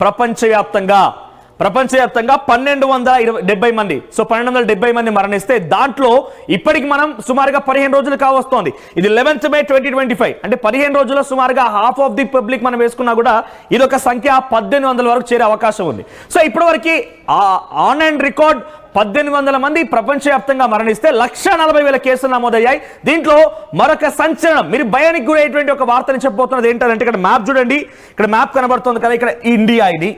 ప్రపంచవ్యాప్తంగా 1270 మంది. సో 1270 మంది మరణిస్తే దాంట్లో ఇప్పటికి మనం సుమారుగా 15 రోజులు కావస్తోంది. ఇది 11th May 2025 అంటే 15 రోజుల్లో సుమారుగా హాఫ్ ఆఫ్ ది పబ్లిక్ మనం వేసుకున్నా కూడా ఇదొక సంఖ్య 1800 వరకు చేరే అవకాశం ఉంది. సో ఇప్పటివరకు ఆన్ అండ్ రికార్డ్ 1800 మంది ప్రపంచవ్యాప్తంగా మరణిస్తే 1,40,000 కేసులు నమోదయ్యాయి. దీంట్లో మరొక సంచలనం, మీరు భయానికి గురయ్యేటువంటి ఒక వార్తని చెప్పబోతున్నది ఏంటంటే, ఇక్కడ మ్యాప్ చూడండి, ఇక్కడ మ్యాప్ కనబడుతుంది కదా, ఇక్కడ ఇండియా ఇది.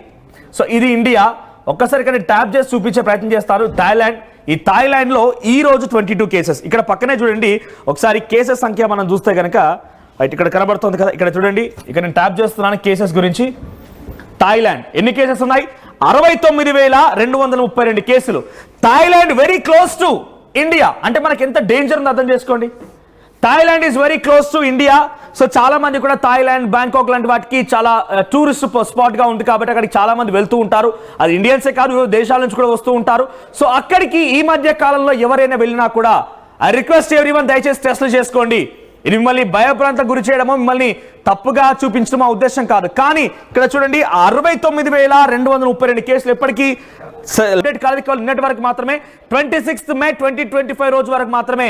సో ఇది ఇండియా. ఒక్కసారి ఇక్కడ ట్యాప్ చేసి చూపించే ప్రయత్నం చేస్తారు. థాయిలాండ్, ఈ థాయిలాండ్ లో ఈ రోజు 22 కేసెస్. ఇక్కడ పక్కనే చూడండి ఒకసారి కేసెస్ సంఖ్య మనం చూస్తే కనుక ఇక్కడ కనబడుతుంది కదా, ఇక్కడ చూడండి, ఇక్కడ నేను ట్యాప్ చేస్తున్నాను కేసెస్ గురించి. థాయిలాండ్ ఎన్ని కేసెస్ ఉన్నాయి? 69,232 కేసులు. Thailand very close to India. అంటే మనకి ఎంత డేంజర్ ఉందో అర్థం చేసుకోండి. Thailand is very close to India. So చాలా మంది కూడా థాయిలాండ్, బ్యాంకాక్ లాంటి వాటికి చాలా టూరిస్ట్ స్పాట్ గా ఉంది కాబట్టి అక్కడికి చాలా మంది వెళ్తూ ఉంటారు. అది ఇండియన్సే కాదు, వివిధ దేశాల నుంచి కూడా వస్తూ ఉంటారు. సో అక్కడికి ఈ మధ్య కాలంలో ఎవరైనా వెళ్ళినా కూడా ఐ రిక్వెస్ట్ ఎవ్రీవన్, దయచేసి టెస్టులు చేసుకోండి. ఇది మిమ్మల్ని భయభ్రాంతకు గురి చేయడమో మిమ్మల్ని తప్పుగా చూపించడం ఆ ఉద్దేశం కాదు. కానీ ఇక్కడ చూడండి 69,232 కేసులు ఎప్పటికీ నిన్నటి వరకు మాత్రమే 26th May 2025 రోజు వరకు మాత్రమే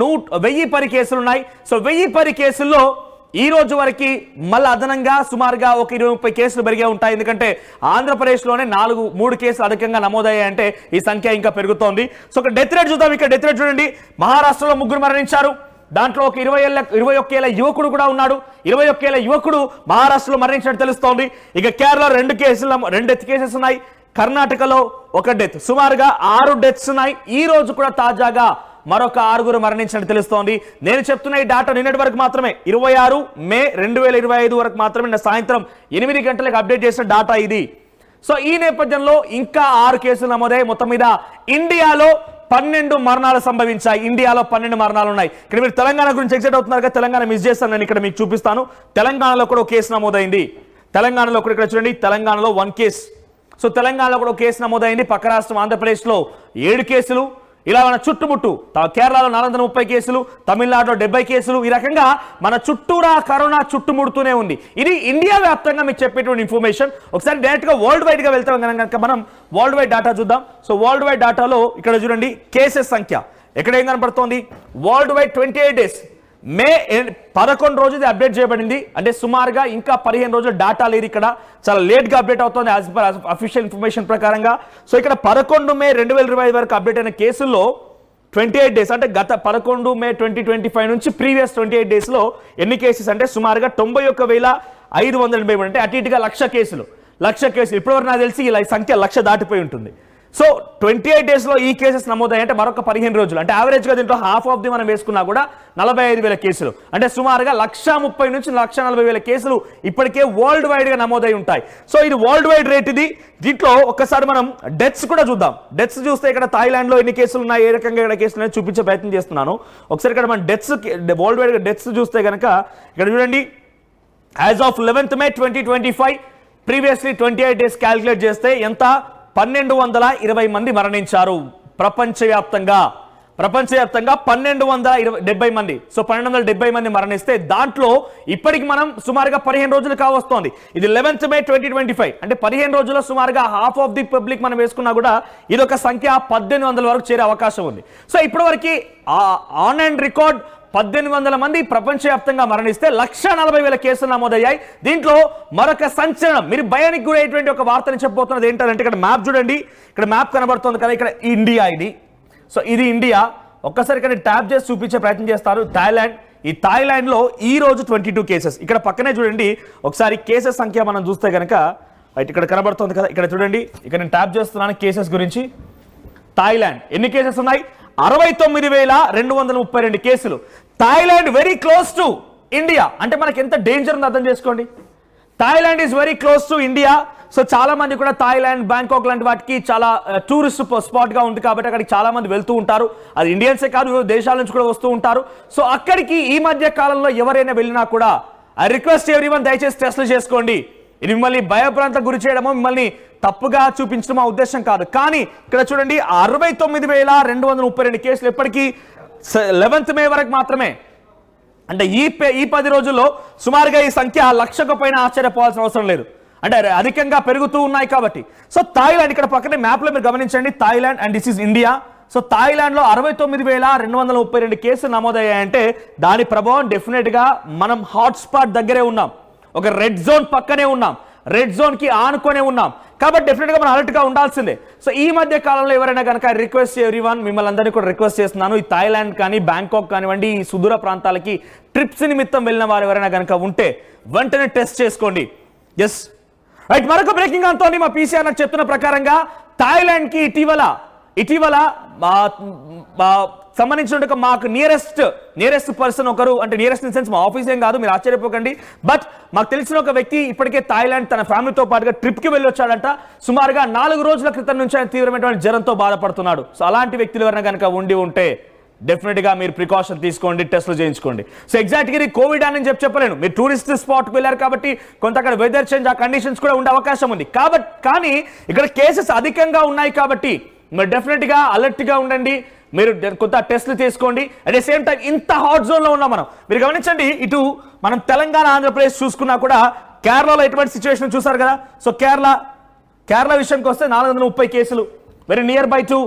1010 కేసులు ఉన్నాయి. సో 1010 కేసుల్లో ఈ రోజు వరకు మళ్ళీ అదనంగా సుమారుగా ఒక 20-30 కేసులు పెరిగే ఉంటాయి. ఎందుకంటే ఆంధ్రప్రదేశ్లోనే 3 కేసులు అధికంగా నమోదయ్యాయంటే ఈ సంఖ్య ఇంకా పెరుగుతోంది. సో ఒక డెత్ రేట్ చూద్దాం. ఇక్కడ డెత్ రేట్ చూడండి, మహారాష్ట్రలో 3 మరణించారు. దాంట్లో ఒక 21 ఏళ్ల యువకుడు కూడా ఉన్నాడు. 21 ఏళ్ల యువకుడు మహారాష్ట్రలో మరణించినట్టు తెలుస్తోంది. ఇక కేరళలో 2 డెత్ కేసెస్ ఉన్నాయి. కర్ణాటకలో 1 డెత్, సుమారుగా 6 డెత్స్ ఉన్నాయి. ఈ రోజు కూడా తాజాగా మరొక 6 మరణించినట్టు తెలుస్తోంది. నేను చెప్తున్న ఈ డాటా నిన్నటి వరకు మాత్రమే, 26 మే 2025 వరకు మాత్రమే, నిన్న సాయంత్రం 8 గంటలకు అప్డేట్ చేసిన డాటా ఇది. సో ఈ నేపథ్యంలో ఇంకా 6 కేసులు నమోదయ్యాయి. మొత్తం మీద ఇండియాలో 12 మరణాలు సంభవించాయి. ఇండియాలో 12 మరణాలు ఉన్నాయి. ఇక్కడ మీరు తెలంగాణ గురించి ఎక్సైట్ అవుతున్నారు కదా, తెలంగాణ మిస్ చేస్తాను, నేను ఇక్కడ మీకు చూపిస్తాను. తెలంగాణలో కూడా ఒక కేసు నమోదైంది. తెలంగాణలో కూడా ఇక్కడ చూడండి, తెలంగాణలో 1 కేసు. సో తెలంగాణలో కూడా ఒక కేసు నమోదైంది. పక్క రాష్ట్రం ఆంధ్రప్రదేశ్లో 7 కేసులు. ఇలా మన చుట్టుముట్టు కేరళలో 430 కేసులు, తమిళనాడులో 70 కేసులు. ఈ రకంగా మన చుట్టూరా కరోనా చుట్టుముడుతూనే ఉంది. ఇది ఇండియా వ్యాప్తంగా మీకు చెప్పేటువంటి ఇన్ఫర్మేషన్. ఒకసారి డైరెక్ట్ గా వరల్డ్ వైడ్ గా వెళ్తాం కనుక మనం వరల్డ్ వైడ్ డాటా చూద్దాం. సో వరల్డ్ వైడ్ డాటాలో ఇక్కడ చూడండి కేసెస్ సంఖ్య ఎక్కడ ఏం కనపడుతోంది. వరల్డ్ వైడ్ 28 డేస్, మే 11 రోజు అప్డేట్ చేయబడింది. అంటే సుమారుగా ఇంకా 15 రోజుల డాటా లేదు. ఇక్కడ చాలా లేట్ గా అప్డేట్ అవుతుంది యాజ్ పర్ అఫీషియల్ ఇన్ఫర్మేషన్ ప్రకారంగా. సో ఇక్కడ 11 మే 2025 వరకు అప్డేట్ అయిన కేసుల్లో 28 డేస్ అంటే గత 11 మే 2025 నుంచి ప్రీవియస్ 28 డేస్ లో ఎన్ని కేసెస్ అంటే సుమారుగా 91,583, అంటే అటు ఇటుగా 1,00,000 కేసులు. 1,00,000 కేసులు ఇప్పటివరకు నాకు తెలిసి ఇలా సంఖ్య 1,00,000 దాటిపోయి ఉంటుంది. సో 28 డేస్ లో ఈ కేసెస్ నమోదయ్యాయి. అంటే మరొక 15 రోజులు, అంటే యావరేజ్ గా దీంట్లో హాఫ్ ఆఫ్ ది మనం వేసుకున్నా కూడా 45,000 కేసులు, అంటే సుమారుగా 130,000 నుంచి 140,000 కేసులు ఇప్పటికే వరల్డ్ వైడ్ గా నమోదై ఉంటాయి. సో ఇది వరల్డ్ వైడ్ రేట్ ఇది. దీంట్లో ఒక్కసారి మనం డెత్స్ కూడా చూద్దాం. డెత్స్ చూస్తే ఇక్కడ థాయిలాండ్ లో ఎన్ని కేసులు ఉన్నాయి, ఏ రకంగా ఇక్కడ కేసులు ఉన్నాయి చూపించే ప్రయత్నం చేస్తున్నాను. ఒకసారి ఇక్కడ మనం డెత్స్ వరల్డ్ వైడ్ డెత్స్ చూస్తే కనుక ఇక్కడ చూడండి, as of 11th May 2025 previously 28 days calculate చేస్తే ఎంత, 1220 మంది మరణించారు ప్రపంచవ్యాప్తంగా. 1270 మంది. సో 1270 మంది మరణిస్తే దాంట్లో ఇప్పటికి మనం సుమారుగా 15 రోజులు కావస్తోంది. ఇది 11th May 2025 అంటే 15 రోజుల్లో సుమారుగా హాఫ్ ఆఫ్ ది పబ్లిక్ మనం వేసుకున్నా కూడా ఇదొక సంఖ్య 1800 వరకు చేరే అవకాశం ఉంది. సో ఇప్పటివరకు ఆన్ అండ్ రికార్డ్ 1800 మంది ప్రపంచవ్యాప్తంగా మరణిస్తే 1,40,000 కేసులు నమోదయ్యాయి. దీంట్లో మరొక సంచలనం, మీరు భయానికి గురయ్యేటువంటి ఒక వార్తని చెప్పబోతున్నది ఏంటంటే, ఇక్కడ మ్యాప్ చూడండి, ఇక్కడ మ్యాప్ కనబడుతుంది కదా, ఇక్కడ ఇండియా ఇది. సో ఇది ఇండియా. ఒక్కసారి ఇక్కడ ట్యాప్ చేసి చూపించే ప్రయత్నం చేస్తారు. థాయిలాండ్, ఈ థాయిలాండ్ లో ఈ రోజు 22 కేసెస్. ఇక్కడ పక్కనే చూడండి ఒకసారి కేసెస్ సంఖ్య మనం చూస్తే కనుక ఇక్కడ కనబడుతుంది కదా, ఇక్కడ చూడండి, ఇక్కడ నేను ట్యాప్ చేస్తున్నాను కేసెస్ గురించి. థాయిలాండ్ ఎన్ని కేసెస్ ఉన్నాయి? 69,232 కేసులు. Thailand very close to India. అంటే మనకి ఎంత డేంజర్ ఉందో అర్థం చేసుకోండి. Thailand is very close to India. So చాలా మంది కూడా థాయిలాండ్, బ్యాంకాక్ లాంటి వాటికి చాలా టూరిస్ట్ స్పాట్ గా ఉంది కాబట్టి అక్కడికి చాలా మంది వెళ్తూ ఉంటారు. అది ఇండియన్సే కాదు, వివిధ దేశాల నుంచి కూడా వస్తూ ఉంటారు. సో అక్కడికి ఈ మధ్య కాలంలో ఎవరైనా వెళ్ళినా కూడా ఐ రిక్వెస్ట్ ఎవ్రీవన్, దయచేసి టెస్టులు చేసుకోండి. ఇది మిమ్మల్ని భయభ్రాంతకు గురి చేయడమో మిమ్మల్ని తప్పుగా చూపించడం ఆ ఉద్దేశం కాదు. కానీ ఇక్కడ చూడండి 69,232 కేసులు ఎప్పటికీ 11th May వరకు మాత్రమే. అంటే ఈ 10 రోజుల్లో సుమారుగా ఈ సంఖ్య 1,00,000కు పైన ఆశ్చర్యపోవాల్సిన అవసరం లేదు. అంటే అధికంగా పెరుగుతూ ఉన్నాయి కాబట్టి. సో థాయిలాండ్ ఇక్కడ పక్కనే మ్యాప్లో మీరు గమనించండి, Thailand and this is India. So థాయిలాండ్లో 69,232 కేసులు నమోదయ్యాయంటే దాని ప్రభావం డెఫినెట్గా మనం హాట్స్పాట్ దగ్గరే ఉన్నాం, ఒక రెడ్ జోన్ పక్కనే ఉన్నాం, రెడ్ జోన్కి ఆనుకొనే ఉన్నాం. కాబట్టి డెఫినెట్గా మనం అలర్ట్గా ఉండాల్సిందే. సో ఈ మధ్య కాలంలో ఎవరైనా కనుక రిక్వెస్ట్ ఎవ్రీవన్, మిమ్మల్ని అందరినీ కూడా రిక్వెస్ట్ చేస్తున్నాను, ఈ థాయిలాండ్ కానీ బ్యాంకాక్ కానివ్వండి, ఈ సుదూర ప్రాంతాలకి ట్రిప్స్ నిమిత్తం వెళ్ళిన వారు ఎవరైనా కనుక ఉంటే వెంటనే టెస్ట్ చేసుకోండి. Yes right. మరొక బ్రేకింగ్ అంతో మా పీసీఆర్ నాకు చెప్తున్న ప్రకారంగా థాయిలాండ్కి ఇటీవల సంబంధించిన మాకు నియరెస్ట్ పర్సన్ ఒకరు, అంటే నియరెస్ట్ ఇన్ సెన్స్ మా ఆఫీస్ ఏం కాదు, మీరు ఆశ్చర్యపోకండి, బట్ మాకు తెలిసిన ఒక వ్యక్తి ఇప్పటికే థాయిలాండ్ తన ఫ్యామిలీతో పాటుగా ట్రిప్కి వెళ్ళి వచ్చాడంట. సుమారుగా 4 రోజుల క్రితం నుంచి ఆయన తీవ్రమైనటువంటి జ్వరంతో బాధపడుతున్నాడు. సో అలాంటి వ్యక్తులు ఎవరైనా కనుక ఉంటే డెఫినెట్గా మీరు ప్రికాషన్ తీసుకోండి, టెస్టులు చేయించుకోండి. సో ఎగ్జాక్ట్గా ఇది కోవిడ్ అని చెప్పలేను, మీరు టూరిస్ట్ స్పాట్కి వెళ్ళారు కాబట్టి కొంత అక్కడ వెదర్ చేంజ్, ఆ కండిషన్స్ కూడా ఉండే అవకాశం ఉంది కానీ ఇక్కడ కేసెస్ అధికంగా ఉన్నాయి కాబట్టి మీరు డెఫినెట్గా అలర్ట్గా ఉండండి, మీరు కొంత టెస్ట్లు తీసుకోండి. అట్ ద సేమ్ టైం ఇంత హాట్ జోన్లో ఉన్నాం మనం. మీరు గమనించండి, ఇటు మనం తెలంగాణ ఆంధ్రప్రదేశ్ చూసుకున్నా కూడా కేరళలో ఎటువంటి సిచ్యువేషన్ చూసారు కదా. సో కేరళ విషయానికి వస్తే 430 కేసులు, very near by to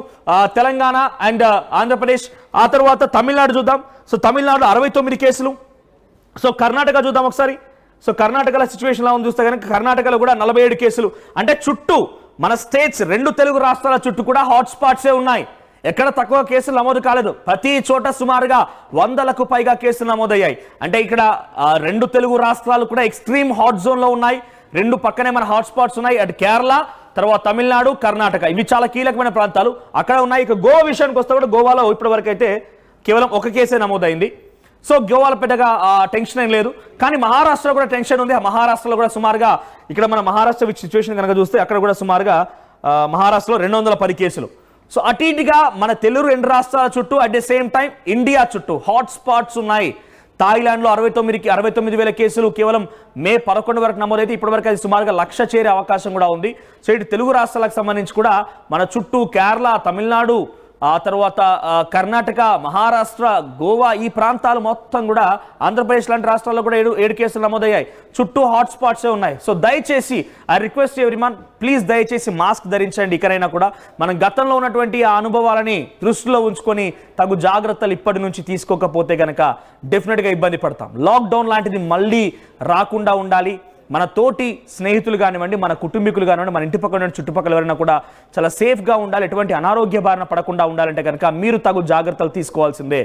Telangana and Andhra Pradesh. ఆ తర్వాత తమిళనాడు చూద్దాం. సో తమిళనాడులో 69 కేసులు. సో కర్ణాటక చూద్దాం ఒకసారి. సో కర్ణాటకలో సిచ్యువేషన్ ఎలా ఉంది చూస్తే కనుక కర్ణాటకలో కూడా 47 కేసులు. అంటే చుట్టూ మన స్టేట్స్, 2 తెలుగు రాష్ట్రాల చుట్టూ కూడా హాట్ స్పాట్సే ఉన్నాయి, ఎక్కడ తక్కువ కేసులు నమోదు కాలేదు. ప్రతి చోట సుమారుగా 100లకు పైగా కేసులు నమోదయ్యాయి. అంటే ఇక్కడ 2 తెలుగు రాష్ట్రాలు కూడా ఎక్స్ట్రీమ్ హాట్ జోన్లో ఉన్నాయి, 2 పక్కనే మన హాట్ స్పాట్స్ ఉన్నాయి. అటు కేరళ, తర్వాత తమిళనాడు, కర్ణాటక, ఇవి చాలా కీలకమైన ప్రాంతాలు అక్కడ ఉన్నాయి. ఇక గోవా విషయానికి వస్తే కూడా గోవాలో ఇప్పటి వరకు అయితే కేవలం 1 కేసే నమోదైంది. సో గోవాలో పెద్దగా టెన్షన్ ఏం లేదు. కానీ మహారాష్ట్రలో కూడా టెన్షన్ ఉంది. మహారాష్ట్రలో కూడా సుమారుగా ఇక్కడ మన మహారాష్ట్ర సిచ్యువేషన్ కనుక చూస్తే అక్కడ కూడా సుమారుగా మహారాష్ట్రలో 210 కేసులు. సో అటు ఇటుగా మన తెలుగు 2 రాష్ట్రాల చుట్టూ at the same time India చుట్టూ హాట్ స్పాట్స్ ఉన్నాయి. థాయిలాండ్లో 69,000 కేసులు కేవలం మే 11 వరకు నమోదైతే ఇప్పటి వరకు అది సుమారుగా 1,00,000 చేరే అవకాశం కూడా ఉంది. సో ఇటు తెలుగు రాష్ట్రాలకు సంబంధించి కూడా మన చుట్టూ కేరళ, తమిళనాడు, ఆ తర్వాత కర్ణాటక, మహారాష్ట్ర, గోవా, ఈ ప్రాంతాలు మొత్తం కూడా, ఆంధ్రప్రదేశ్ లాంటి రాష్ట్రాల్లో కూడా 7 కేసులు నమోదయ్యాయి. చుట్టూ హాట్ స్పాట్సే ఉన్నాయి. సో దయచేసి ఐ రిక్వెస్ట్ ఎవ్రీవన్, ప్లీజ్ దయచేసి మాస్క్ ధరించండి. ఇకనైనా కూడా మనం గతంలో ఉన్నటువంటి ఆ అనుభవాలని దృష్టిలో ఉంచుకొని తగు జాగ్రత్తలు ఇప్పటి నుంచి తీసుకోకపోతే కనుక డెఫినెట్గా ఇబ్బంది పడతాం. లాక్డౌన్ లాంటిది మళ్ళీ రాకుండా ఉండాలి. మన తోటి స్నేహితులు కానివ్వండి, మన కుటుంబీకులు కానివ్వండి, మన ఇంటి పక్కన చుట్టుపక్కల ఎవరైనా కూడా చాలా సేఫ్గా ఉండాలి. ఎటువంటి అనారోగ్య బారిన పడకుండా ఉండాలంటే కనుక మీరు తగు జాగ్రత్తలు తీసుకోవాల్సిందే.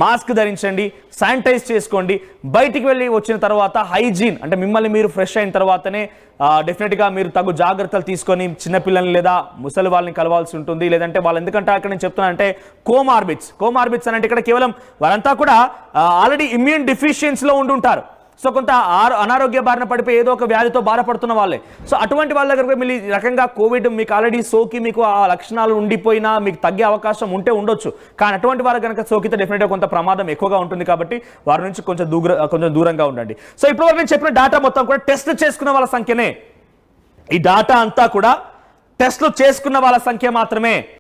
మాస్క్ ధరించండి, శానిటైజ్ చేసుకోండి. బయటికి వెళ్ళి వచ్చిన తర్వాత హైజీన్, అంటే మిమ్మల్ని మీరు ఫ్రెష్ అయిన తర్వాతనే డెఫినెట్గా మీరు తగు జాగ్రత్తలు తీసుకొని చిన్నపిల్లల్ని లేదా ముసలి వాళ్ళని కలవాల్సి ఉంటుంది. లేదంటే వాళ్ళు, ఎందుకంటే అక్కడ నేను చెప్తున్నా అంటే కోమార్బిట్స్ అని అంటే ఇక్కడ కేవలం వాళ్ళంతా కూడా ఆల్రెడీ ఇమ్యూన్ డిఫిషియన్సీలో ఉండుంటారు. సో కొంత అనారోగ్య బారిన పడిపోయి ఏదో ఒక వ్యాధితో బాధపడుతున్న వాళ్ళే. సో అటువంటి వాళ్ళ దగ్గర మీరు ఈ రకంగా కోవిడ్ మీకు ఆల్రెడీ సోకి మీకు ఆ లక్షణాలు ఉండిపోయినా మీకు తగ్గే అవకాశం ఉండొచ్చు. కానీ అటువంటి వారు కనుక సోకితే డెఫినెట్గా కొంత ప్రమాదం ఎక్కువగా ఉంటుంది. కాబట్టి వారి నుంచి కొంచెం దూరంగా ఉండండి. సో ఇప్పటివరకు నేను చెప్పిన డేటా మొత్తం కూడా టెస్ట్ చేసుకున్న వాళ్ళ సంఖ్యనే. ఈ డేటా అంతా కూడా టెస్ట్లు చేసుకున్న వాళ్ళ సంఖ్య మాత్రమే.